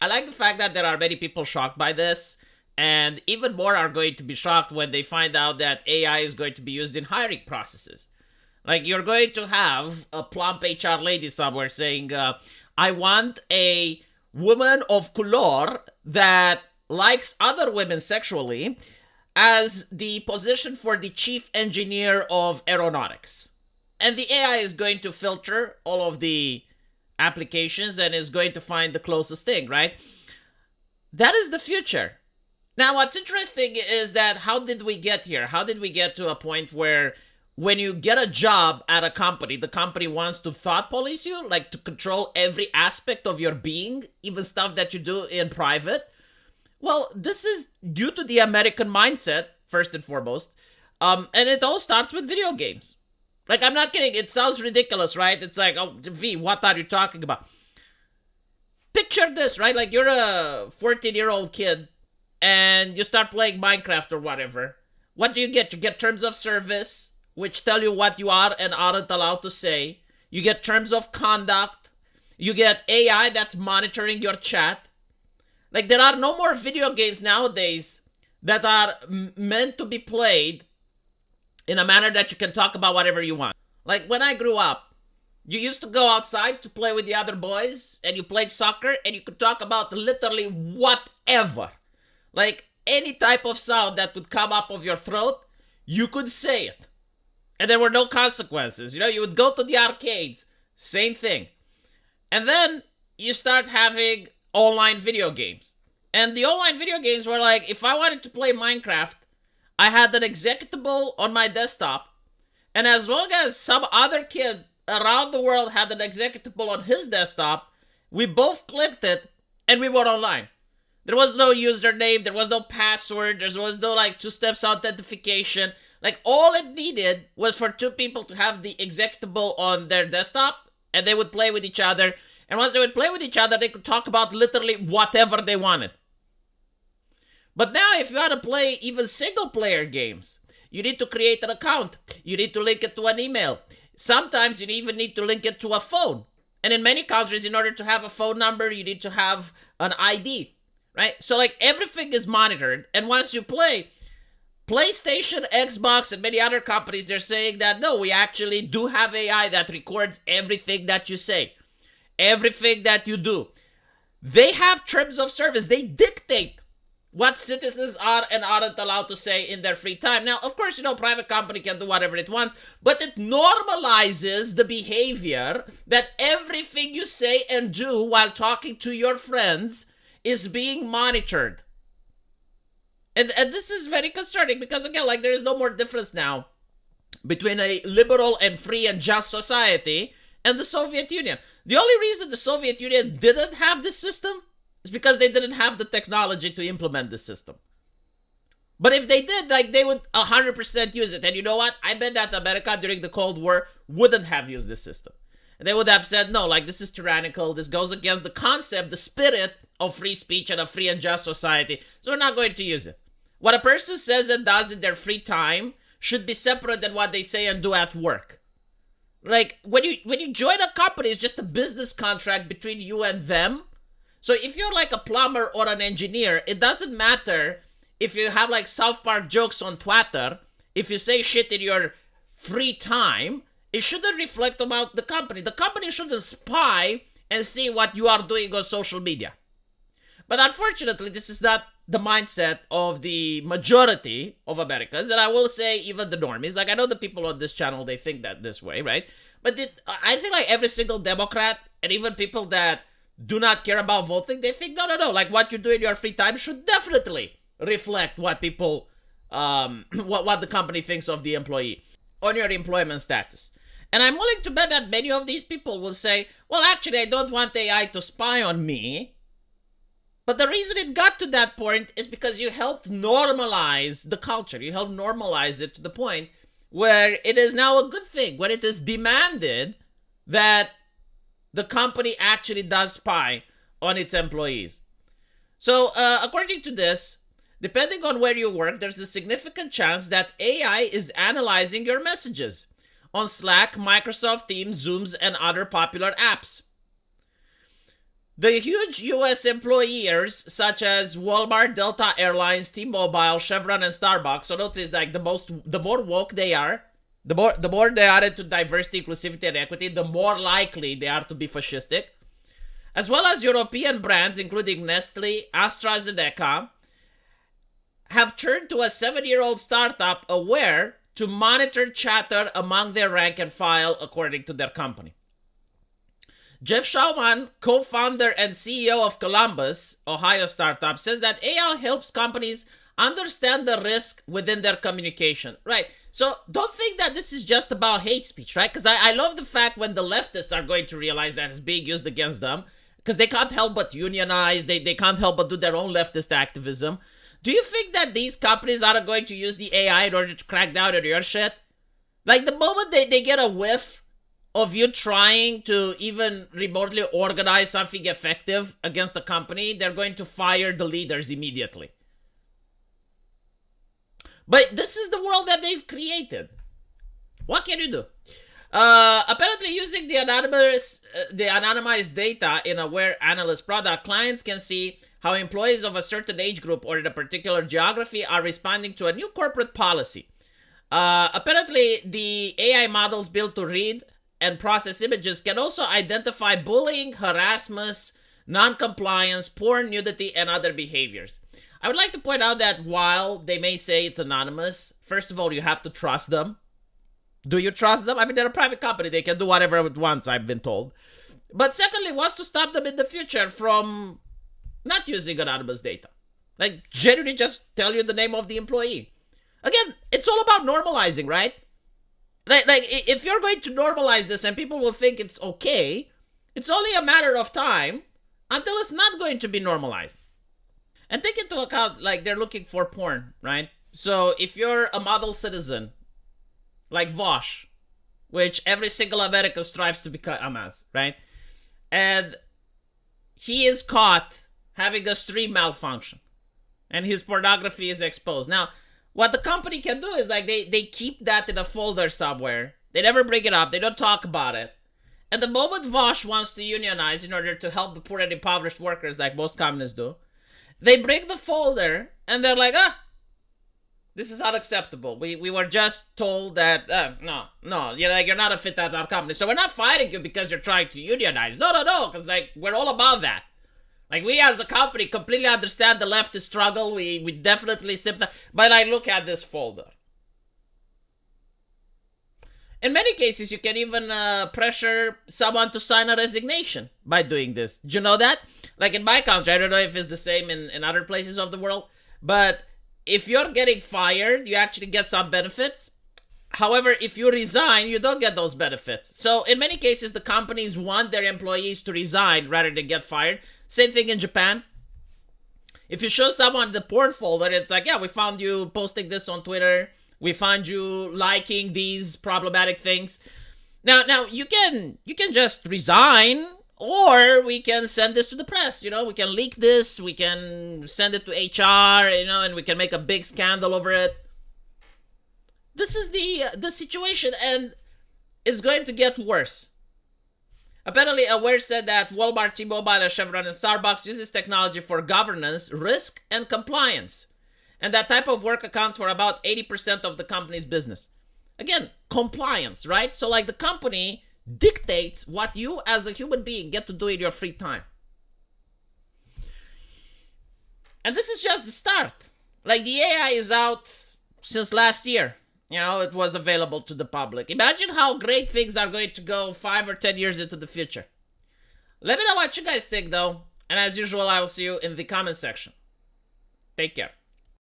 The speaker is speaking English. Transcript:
I like the fact that there are many people shocked by this, and even more are going to be shocked when they find out that AI is going to be used in hiring processes. Like, you're going to have a plump HR lady somewhere saying, I want a woman of color that likes other women sexually as the position for the chief engineer of aeronautics. And the AI is going to filter all of the applications and is going to find the closest thing, right? That is the future. Now, what's interesting is that how did we get here? How did we get to a point where when you get a job at a company, the company wants to thought police you, like to control every aspect of your being, even stuff that you do in private? Well, this is due to the American mindset, first and foremost. And it all starts with video games. Like, I'm not kidding. It sounds ridiculous, right? It's like, oh, V, what are you talking about? Picture this, right? Like, you're a 14-year-old kid and you start playing Minecraft or whatever. What do you get? You get terms of service, which tell you what you are and aren't allowed to say. You get terms of conduct. You get AI that's monitoring your chat. Like, there are no more video games nowadays that are meant to be played in a manner that you can talk about whatever you want. Like, when I grew up, you used to go outside to play with the other boys, and you played soccer, and you could talk about literally whatever. Like, any type of sound that could come up of your throat, you could say it. And there were no consequences. You know, you would go to the arcades, same thing. And then you start having online video games. And the online video games were like, if I wanted to play Minecraft, I had an executable on my desktop, and as long as some other kid around the world had an executable on his desktop, we both clicked it, and we were online. There was no username, there was no password, there was no, like, two-steps authentication. Like, all it needed was for two people to have the executable on their desktop, and they would play with each other, and once they would play with each other, they could talk about literally whatever they wanted. But now, if you want to play even single-player games, you need to create an account. You need to link it to an email. Sometimes you even need to link it to a phone. And in many countries, in order to have a phone number, you need to have an ID, right? So, like, everything is monitored. And once you play, PlayStation, Xbox, and many other companies, they're saying that, no, we actually do have AI that records everything that you say, everything that you do. They have terms of service. They dictate what citizens are and aren't allowed to say in their free time. Now, of course, you know, private company can do whatever it wants, but it normalizes the behavior that everything you say and do while talking to your friends is being monitored. And this is very concerning because, again, like, there is no more difference now between a liberal and free and just society and the Soviet Union. The only reason the Soviet Union didn't have this system is because they didn't have the technology to implement the system. But if they did, like, they would 100% use it. And you know what? I bet that America during the Cold War wouldn't have used this system. And they would have said, no, like, this is tyrannical. This goes against the concept, the spirit of free speech and a free and just society. So we're not going to use it. What a person says and does in their free time should be separate than what they say and do at work. Like, when you join a company, it's just a business contract between you and them. So if you're like a plumber or an engineer, it doesn't matter if you have like South Park jokes on Twitter. If you say shit in your free time, it shouldn't reflect about the company. The company shouldn't spy and see what you are doing on social media. But unfortunately, this is not the mindset of the majority of Americans, and I will say even the normies. Like, I know the people on this channel, they think that this way, right? But I think like every single Democrat and even people that do not care about voting, they think, no, like, what you do in your free time should definitely reflect what people, what the company thinks of the employee on your employment status. And I'm willing to bet that many of these people will say, well, actually, I don't want AI to spy on me. But the reason it got to that point is because you helped normalize the culture. You helped normalize it to the point where it is now a good thing, when it is demanded that the company actually does spy on its employees. So, according to this, depending on where you work, there's a significant chance that AI is analyzing your messages on Slack, Microsoft Teams, Zooms, and other popular apps. The huge US employers such as Walmart, Delta Airlines, T-Mobile, Chevron, and Starbucks. So notice like the more woke they are, the more they are into diversity, inclusivity, and equity, the more likely they are to be fascistic. As well as European brands, including Nestle, AstraZeneca, have turned to a 7-year-old startup Aware to monitor chatter among their rank and file according to their company. Jeff Schauman, co-founder and CEO of Columbus, Ohio startup, says that AI helps companies understand the risk within their communication. Right. So don't think that this is just about hate speech, right? Because I love the fact when the leftists are going to realize that it's being used against them, because they can't help but unionize. They can't help but do their own leftist activism. Do you think that these companies are going to use the AI in order to crack down on your shit? Like the moment they get a whiff of you trying to even remotely organize something effective against a company, they're going to fire the leaders immediately. But this is the world that they've created. What can you do? Apparently, using the anonymized data in Aware Analyst product, clients can see how employees of a certain age group or in a particular geography are responding to a new corporate policy. Apparently, the AI models built to read and process images can also identify bullying, harassment, non-compliance, poor nudity, and other behaviors. I would like to point out that while they may say it's anonymous, first of all, you have to trust them. Do you trust them? I mean, they're a private company. They can do whatever it wants, I've been told. But secondly, what's to stop them in the future from not using anonymous data? Like, genuinely just tell you the name of the employee. Again, it's all about normalizing, right? Like, if you're going to normalize this and people will think it's okay, it's only a matter of time until it's not going to be normalized. And take into account, like, they're looking for porn, right? So if you're a model citizen, like Vosh, which every single American strives to become as, right? And he is caught having a stream malfunction, and his pornography is exposed. Now, what the company can do is like they keep that in a folder somewhere. They never bring it up. They don't talk about it. And the moment Vosh wants to unionize in order to help the poor and impoverished workers, like most communists do, they bring the folder and they're like, this is unacceptable. We were just told that, no, you're not a fit at our company. So we're not fighting you because you're trying to unionize. No, because like we're all about that. Like, we as a company completely understand the leftist struggle. We definitely sympathize. But I look at this folder. In many cases, you can even pressure someone to sign a resignation by doing this. Do you know that? Like in my country, I don't know if it's the same in other places of the world. But if you're getting fired, you actually get some benefits. However, if you resign, you don't get those benefits. So in many cases, the companies want their employees to resign rather than get fired. Same thing in Japan. If you show someone the porn folder, it's like, yeah, we found you posting this on Twitter. We found you liking these problematic things. Now you can just resign, or we can send this to the press. We can leak this. We can send it to HR. And we can make a big scandal over it. This is the situation, and it's going to get worse. Apparently, Aware said that Walmart, T-Mobile, Chevron, and Starbucks uses technology for governance, risk, and compliance. And that type of work accounts for about 80% of the company's business. Again, compliance, right? So like the company dictates what you as a human being get to do in your free time. And this is just the start. Like the AI is out since last year. It was available to the public. Imagine how great things are going to go 5 or 10 years into the future. Let me know what you guys think, though. And as usual, I will see you in the comment section. Take care.